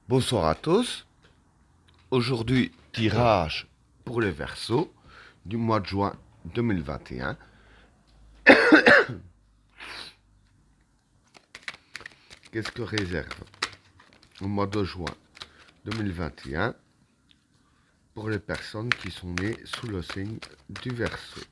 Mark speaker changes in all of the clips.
Speaker 1: Bonsoir à tous. Aujourd'hui, tirage pour les Verseaux du mois de juin 2021. Qu'est-ce que réserve au mois de juin 2021 pour les personnes qui sont nées sous le signe du Verseau?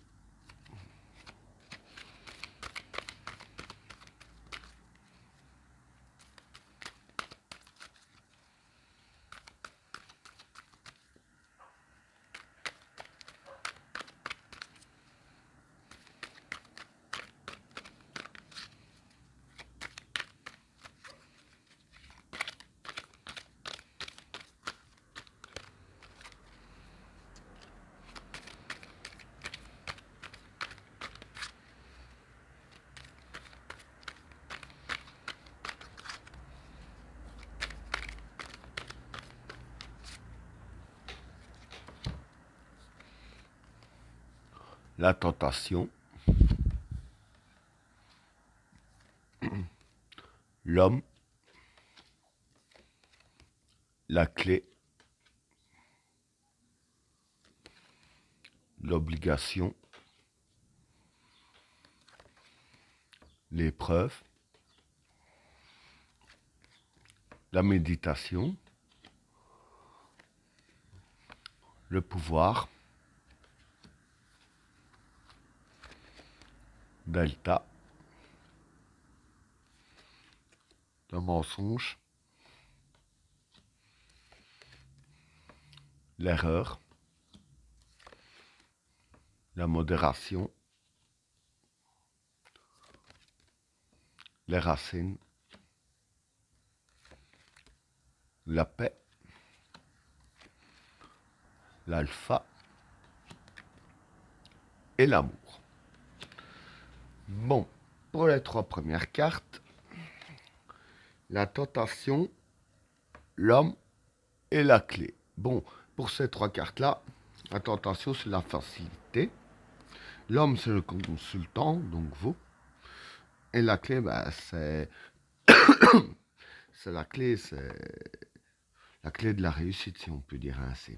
Speaker 1: La tentation, l'homme, la clé, l'obligation, l'épreuve, la méditation, le pouvoir, delta, le mensonge, l'erreur, la modération, les racines, la paix, l'alpha et l'amour. Bon, pour les trois premières cartes, la tentation, l'homme et la clé. Bon, pour ces trois cartes-là, la tentation, c'est la facilité. L'homme, c'est le consultant, donc vous. Et la clé, bah, c'est la clé de la réussite, si on peut dire ainsi.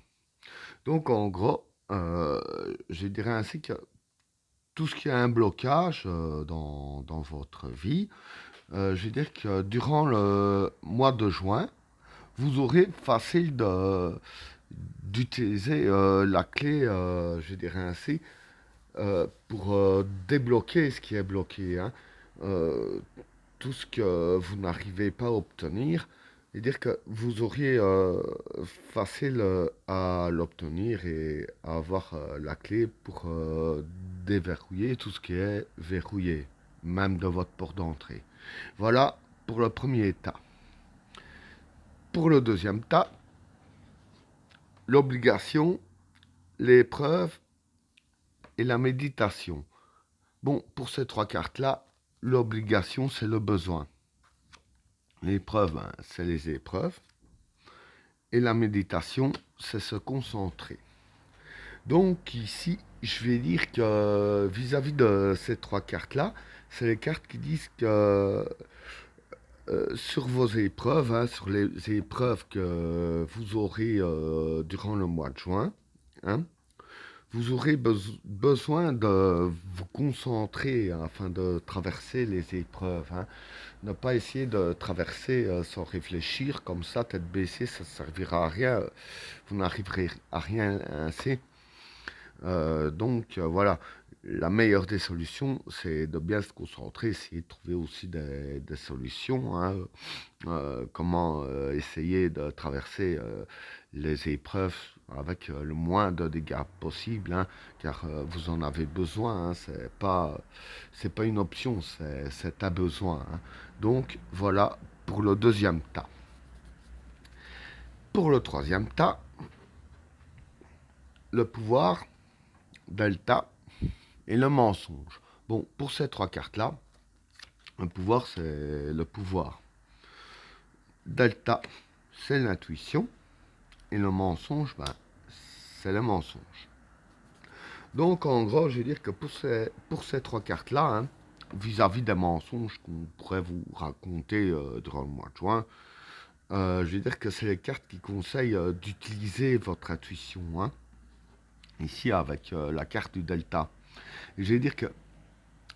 Speaker 1: Donc, en gros, je dirais ainsi que tout ce qui a un blocage dans votre vie, je veux dire que durant le mois de juin, vous aurez facile d'utiliser la clé, je dirais ainsi, pour débloquer ce qui est bloqué. Hein. Euh, tout ce que vous n'arrivez pas à obtenir, et dire que vous auriez facile à l'obtenir et à avoir la clé pour déverrouiller tout ce qui est verrouillé, même de votre porte d'entrée. Voilà pour le premier tas. Pour le deuxième tas, l'obligation, l'épreuve et la méditation. Bon, pour ces trois cartes-là, l'obligation, c'est le besoin. L'épreuve, hein, c'est les épreuves. Et la méditation, c'est se concentrer. Donc ici, je vais dire que vis-à-vis de ces trois cartes-là, c'est les cartes qui disent que sur vos épreuves, hein, sur les épreuves que vous aurez durant le mois de juin, hein, vous aurez besoin de vous concentrer afin de traverser les épreuves. Hein. Ne pas essayer de traverser sans réfléchir, comme ça, tête baissée, ça ne servira à rien. Vous n'arriverez à rien ainsi. Voilà, la meilleure des solutions, c'est de bien se concentrer, essayer de trouver aussi des solutions. Hein. Comment essayer de traverser les épreuves avec le moins de dégâts possible, hein, car vous en avez besoin. Hein, c'est pas une option, c'est un besoin. Hein. Donc voilà pour le deuxième tas. Pour le troisième tas, le pouvoir, delta et le mensonge. Bon, pour ces trois cartes-là, le pouvoir, c'est le pouvoir. Delta, c'est l'intuition. Et le mensonge, ben, c'est le mensonge. Donc, en gros, je veux dire que pour ces trois cartes-là, hein, vis-à-vis des mensonges qu'on pourrait vous raconter durant le mois de juin, je vais dire que c'est les cartes qui conseillent d'utiliser votre intuition, hein. Ici, avec la carte du delta. Et je vais dire que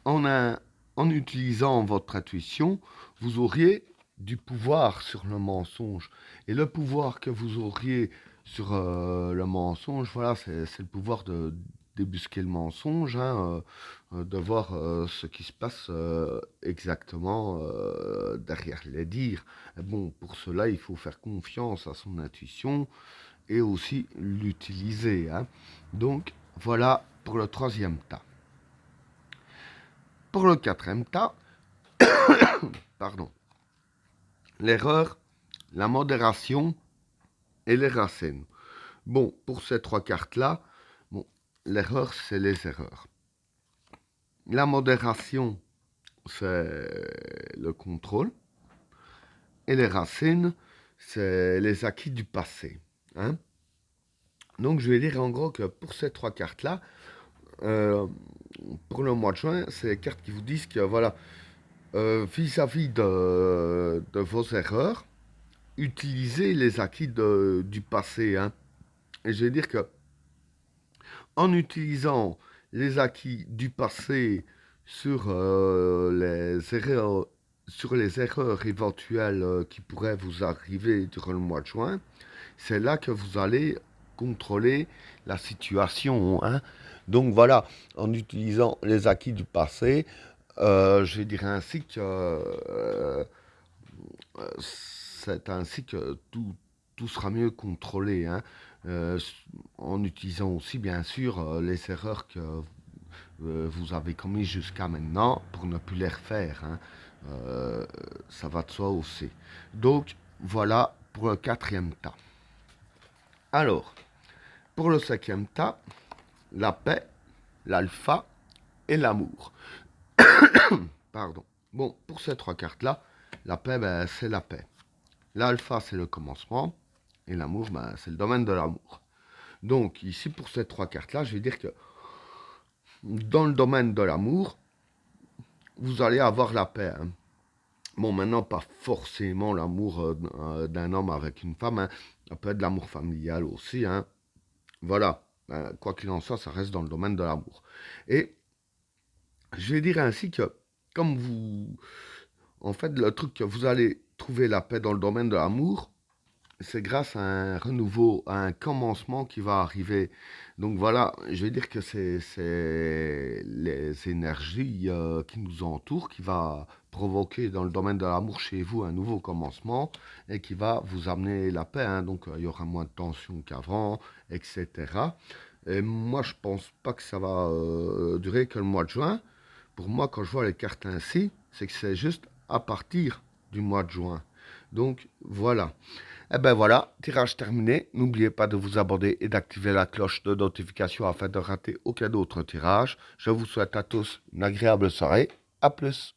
Speaker 1: en, en utilisant votre intuition, vous auriez du pouvoir sur le mensonge. Et le pouvoir que vous auriez sur le mensonge, voilà, c'est le pouvoir de débusquer le mensonge, hein, de voir ce qui se passe exactement derrière les dires. Et bon, pour cela, il faut faire confiance à son intuition et aussi l'utiliser, hein. Donc, voilà pour le troisième tas. Pour le quatrième tas, pardon, l'erreur, la modération et les racines. Bon, pour ces trois cartes-là, bon, l'erreur, c'est les erreurs. La modération, c'est le contrôle. Et les racines, c'est les acquis du passé, hein. Donc, je vais dire en gros que pour ces trois cartes-là, pour le mois de juin, c'est les cartes qui vous disent que voilà, vis-à-vis de vos erreurs, utilisez les acquis du passé, hein. Et je vais dire que en utilisant les acquis du passé sur, sur les erreurs éventuelles qui pourraient vous arriver durant le mois de juin, c'est là que vous allez contrôler la situation, hein. Donc voilà, en utilisant les acquis du passé, je dirais ainsi que c'est ainsi que tout sera mieux contrôlé, hein, en utilisant aussi bien sûr les erreurs que vous avez commises jusqu'à maintenant pour ne plus les refaire, hein. Euh, ça va de soi aussi. Donc voilà pour le quatrième tas. Alors, pour le cinquième tas, la paix, l'alpha et l'amour. Pardon. Bon, pour ces trois cartes-là, la paix, ben, c'est la paix. L'alpha, c'est le commencement. Et l'amour, ben, c'est le domaine de l'amour. Donc, ici, pour ces trois cartes-là, je vais dire que dans le domaine de l'amour, vous allez avoir la paix, hein. Bon, maintenant, pas forcément l'amour d'un homme avec une femme, hein. Ça peut être de l'amour familial aussi, hein. Voilà. Ben, quoi qu'il en soit, ça reste dans le domaine de l'amour. Et je vais dire ainsi que, comme vous... En fait, le truc que vous allez trouver la paix dans le domaine de l'amour, c'est grâce à un renouveau, à un commencement qui va arriver. Donc voilà, je vais dire que c'est les énergies qui nous entourent qui va provoquer dans le domaine de l'amour chez vous un nouveau commencement et qui va vous amener la paix, hein. Donc il y aura moins de tension qu'avant, etc. Et moi, je pense pas que ça va durer que le mois de juin. Pour moi, quand je vois les cartes ainsi, c'est que c'est juste à partir du mois de juin. Donc voilà. Et ben voilà, tirage terminé. N'oubliez pas de vous abonner et d'activer la cloche de notification afin de rater aucun autre tirage. Je vous souhaite à tous une agréable soirée. A plus.